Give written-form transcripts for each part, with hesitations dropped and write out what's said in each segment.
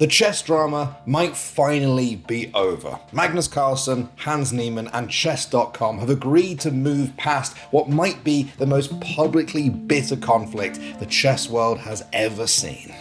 The chess drama might finally be over. Magnus Carlsen, Hans Niemann, and Chess.com have agreed to move past what might be the most publicly bitter conflict the chess world has ever seen.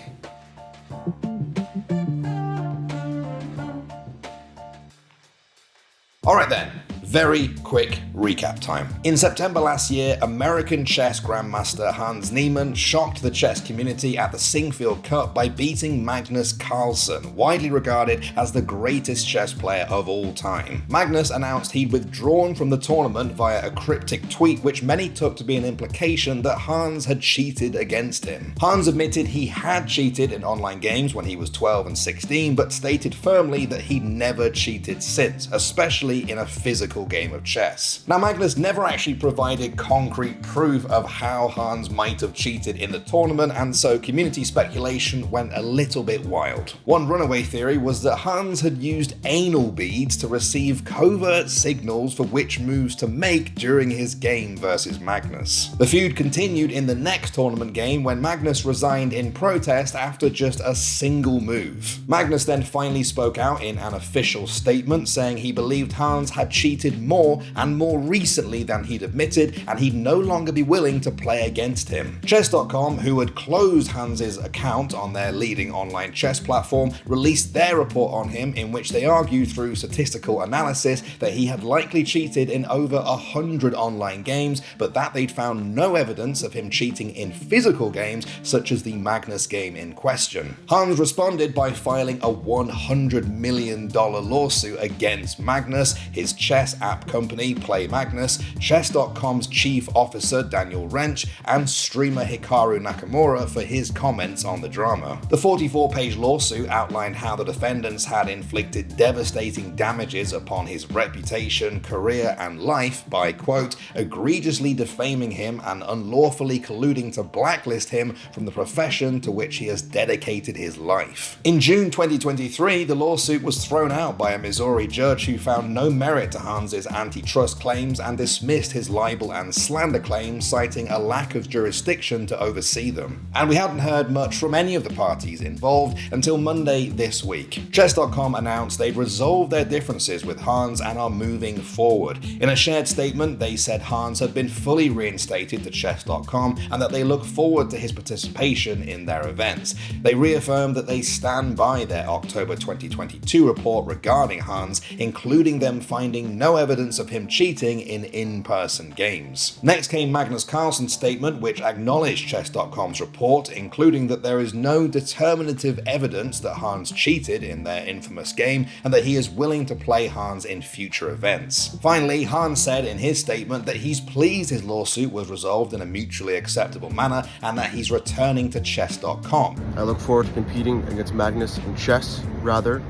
Alright then, very quick recap time. In September last year, American chess grandmaster Hans Niemann shocked the chess community at the Singfield Cup by beating Magnus Carlsen, widely regarded as the greatest chess player of all time. Magnus announced he'd withdrawn from the tournament via a cryptic tweet, which many took to be an implication that Hans had cheated against him. Hans admitted he had cheated in online games when he was 12 and 16, but stated firmly that he'd never cheated since, especially in a physical game of chess. Now, Magnus never actually provided concrete proof of how Hans might have cheated in the tournament, and so community speculation went a little bit wild. One runaway theory was that Hans had used anal beads to receive covert signals for which moves to make during his game versus Magnus. The feud continued in the next tournament game when Magnus resigned in protest after just a single move. Magnus then finally spoke out in an official statement saying he believed Hans had cheated more and more recently than he'd admitted, and he'd no longer be willing to play against him. Chess.com, who had closed Hans's account on their leading online chess platform, released their report on him, in which they argued through statistical analysis that he had likely cheated in over 100 online games, but that they'd found no evidence of him cheating in physical games such as the Magnus game in question. Hans responded by filing a $100 million lawsuit against Magnus, his chess app company Play Magnus, Chess.com's chief officer Daniel Wrench, and streamer Hikaru Nakamura for his comments on the drama. The 44-page lawsuit outlined how the defendants had inflicted devastating damages upon his reputation, career, and life by, quote, egregiously defaming him and unlawfully colluding to blacklist him from the profession to which he has dedicated his life. In June 2023, the lawsuit was thrown out by a Missouri judge who found no merit to Hans's antitrust claims and dismissed his libel and slander claims, citing a lack of jurisdiction to oversee them. And we hadn't heard much from any of the parties involved until Monday this week. Chess.com announced they'd resolved their differences with Hans and are moving forward. In a shared statement, they said Hans had been fully reinstated to Chess.com and that they look forward to his participation in their events. They reaffirmed that they stand by their October 2022 report regarding Hans, including them finding no evidence of him cheating in in-person games. Next came Magnus Carlsen's statement, which acknowledged Chess.com's report, including that there is no determinative evidence that Hans cheated in their infamous game and that he is willing to play Hans in future events. Finally, Hans said in his statement that he's pleased his lawsuit was resolved in a mutually acceptable manner and that he's returning to Chess.com. I look forward to competing against Magnus in chess rather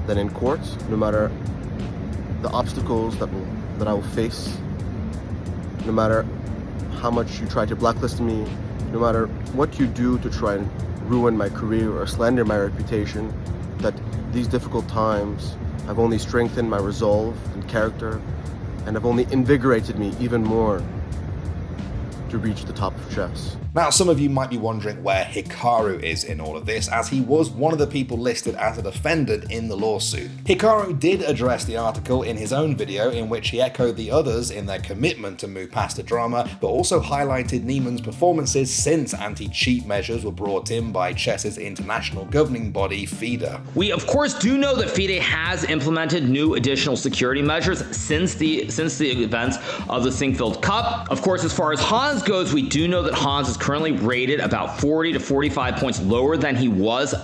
than in courts, no matter the obstacles that I will face, no matter how much you try to blacklist me, no matter what you do to try and ruin my career or slander my reputation, that these difficult times have only strengthened my resolve and character and have only invigorated me even more to reach the top of chess. Now, some of you might be wondering where Hikaru is in all of this, as he was one of the people listed as a defendant in the lawsuit. Hikaru did address the article in his own video, in which he echoed the others in their commitment to move past the drama, but also highlighted Niemann's performances since anti-cheat measures were brought in by chess's international governing body, FIDE. We of course do know that FIDE has implemented new additional security measures since the events of the Singfield Cup. Of course, as far as Hans goes, we do know that Hans is currently rated about 40 to 45 points lower than he was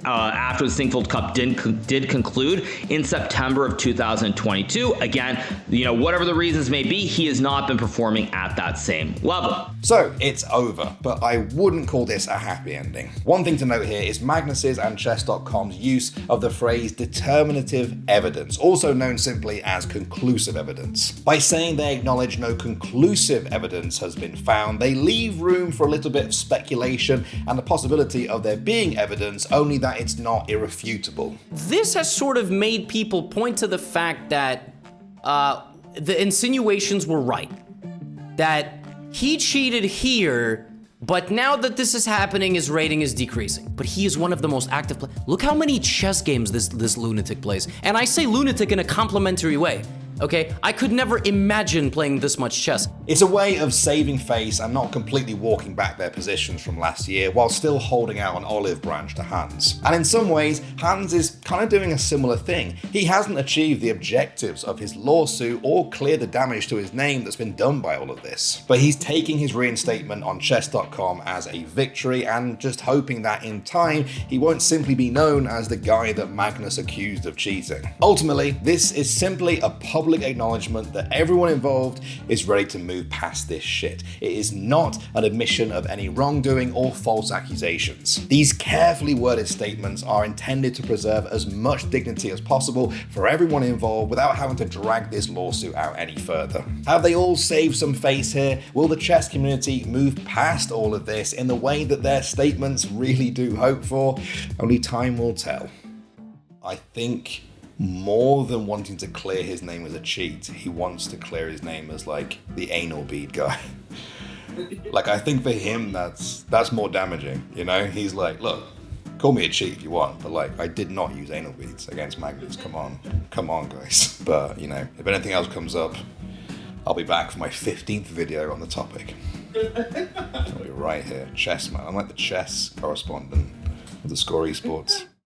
after the Singfield Cup did conclude in September of 2022. Again, whatever the reasons may be, he has not been performing at that same level. So it's over, but I wouldn't call this a happy ending. One thing to note here is Magnus's and Chess.com's use of the phrase determinative evidence, also known simply as conclusive evidence. By saying they acknowledge no conclusive evidence has been found, they leave room for a little bit of speculation and the possibility of there being evidence, only that it's not irrefutable. This has sort of made people point to the fact that the insinuations were right. That he cheated here But now that this is happening, his rating is decreasing. But he is one of the most active players. Look how many chess games this lunatic plays. And I say lunatic in a complimentary way. Okay, I could never imagine playing this much chess. It's a way of saving face and not completely walking back their positions from last year while still holding out an olive branch to Hans. And in some ways, Hans is kind of doing a similar thing. He hasn't achieved the objectives of his lawsuit or cleared the damage to his name that's been done by all of this. But he's taking his reinstatement on chess.com as a victory and just hoping that in time, he won't simply be known as the guy that Magnus accused of cheating. Ultimately, this is simply a public acknowledgement that everyone involved is ready to move past this shit. It is not an admission of any wrongdoing or false accusations. These carefully worded statements are intended to preserve as much dignity as possible for everyone involved without having to drag this lawsuit out any further. Have they all saved some face here? Will the chess community move past all of this in the way that their statements really do hope for? Only time will tell. I think more than wanting to clear his name as a cheat, he wants to clear his name as like the anal bead guy. Like, I think for him that's more damaging, you know? He's like, look, call me a cheat if you want, but like, I did not use anal beads against Magnus. Come on guys. But you know, if anything else comes up, I'll be back for my 15th video on the topic. I'll be right here. Chess man, I'm like the chess correspondent of theScore esports.